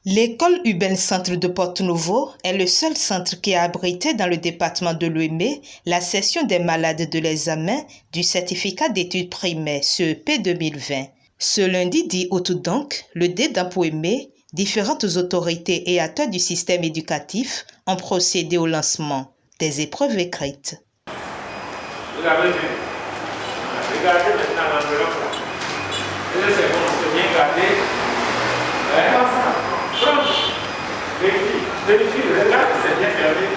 L'école urbaine centre de Porto-Novo est le seul centre qui a abrité dans le département de l'Ouémé la session des malades de l'examen du certificat d'études primaires CEP 2020. Ce lundi 10 août donc, le DEDAMP Ouémé, différentes autorités et acteurs du système éducatif ont procédé au lancement des épreuves écrites. Vous avez vu? Regardez maintenant l'enveloppe là. C'est bon, c'est bien gardé. Vérifie, regarde, c'est bien fermé.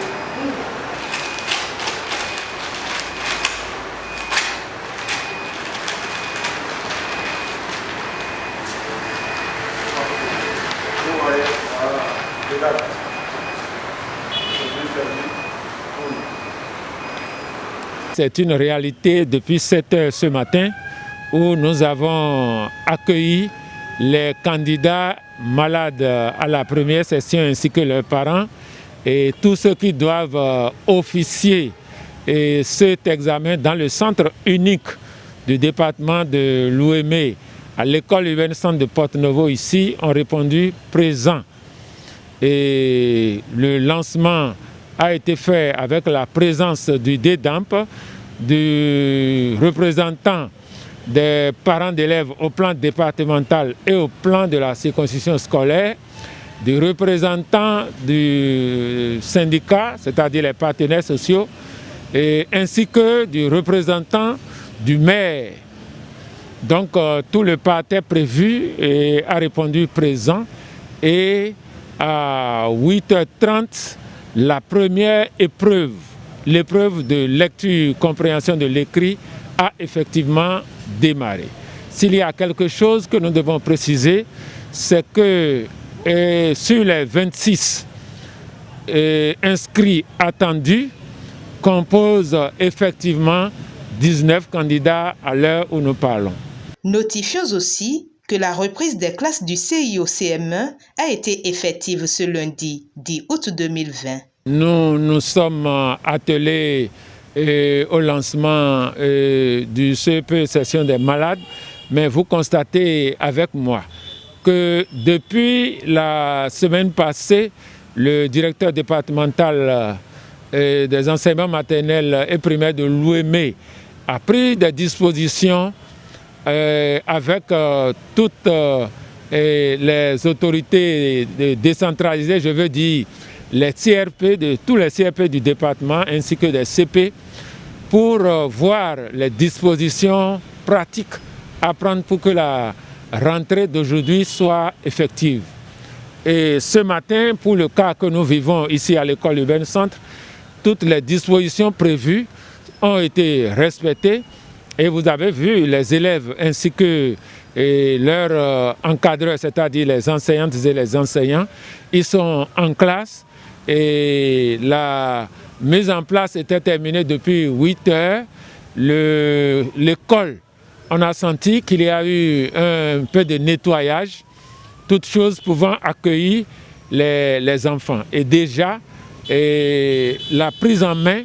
Regarde. C'est une réalité depuis 7 heures ce matin où nous avons accueilli les candidats malades à la première session ainsi que leurs parents et tous ceux qui doivent officier cet examen dans le centre unique du département de l'Ouémé à l'école urbaine centre de Porto-Novo ici ont répondu présents. Et le lancement a été fait avec la présence du DEDAMP, du représentant des parents d'élèves au plan départemental et au plan de la circonscription scolaire, du représentant du syndicat, c'est-à-dire les partenaires sociaux, ainsi que du représentant du maire. Donc tout le parterre prévu a répondu présent et à 8h30, la première épreuve, l'épreuve de lecture-compréhension de l'écrit a effectivement démarré. S'il y a quelque chose que nous devons préciser, c'est que sur les 26 inscrits attendus, composent effectivement 19 candidats à l'heure où nous parlons. Notifions aussi que la reprise des classes du CIO CM1 a été effective ce lundi 10 août 2020. Nous nous sommes attelés au lancement du CEP session des malades, mais vous constatez avec moi que depuis la semaine passée, le directeur départemental des enseignements maternels et primaires de l'Ouémé a pris des dispositions avec toutes les autorités décentralisées, je veux dire les CRP, tous les CRP du département ainsi que des CP pour voir les dispositions pratiques à prendre pour que la rentrée d'aujourd'hui soit effective. Et ce matin, pour le cas que nous vivons ici à l'école urbaine centre, toutes les dispositions prévues ont été respectées et vous avez vu les élèves ainsi que leurs encadreurs, c'est-à-dire les enseignantes et les enseignants, ils sont en classe et la mise en place était terminée depuis 8 heures. L'école, on a senti qu'il y a eu un peu de nettoyage, toutes choses pouvant accueillir les enfants. Et déjà, la prise en main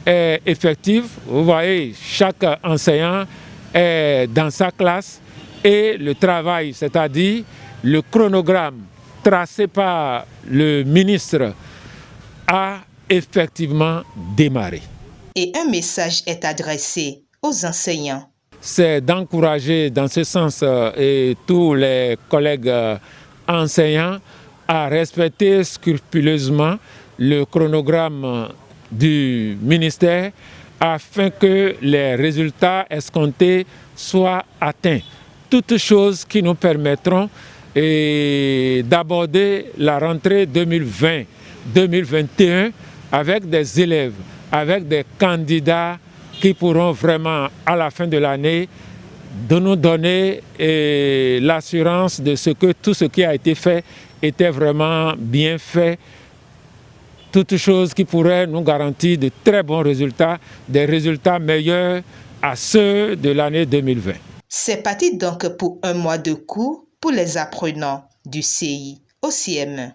est effective. Vous voyez, chaque enseignant est dans sa classe et le travail, c'est-à-dire le chronogramme tracé par le ministre, a effectivement démarré. Et un message est adressé aux enseignants. C'est d'encourager dans ce sens tous les collègues enseignants à respecter scrupuleusement le chronogramme du ministère afin que les résultats escomptés soient atteints. Toutes choses qui nous permettront d'aborder la rentrée 2020-2021 avec des élèves, avec des candidats qui pourront vraiment, à la fin de l'année, de nous donner l'assurance de ce que tout ce qui a été fait était vraiment bien fait. Toutes choses qui pourraient nous garantir de très bons résultats, des résultats meilleurs à ceux de l'année 2020. C'est parti donc pour un mois de cours pour les apprenants du CI au CM1.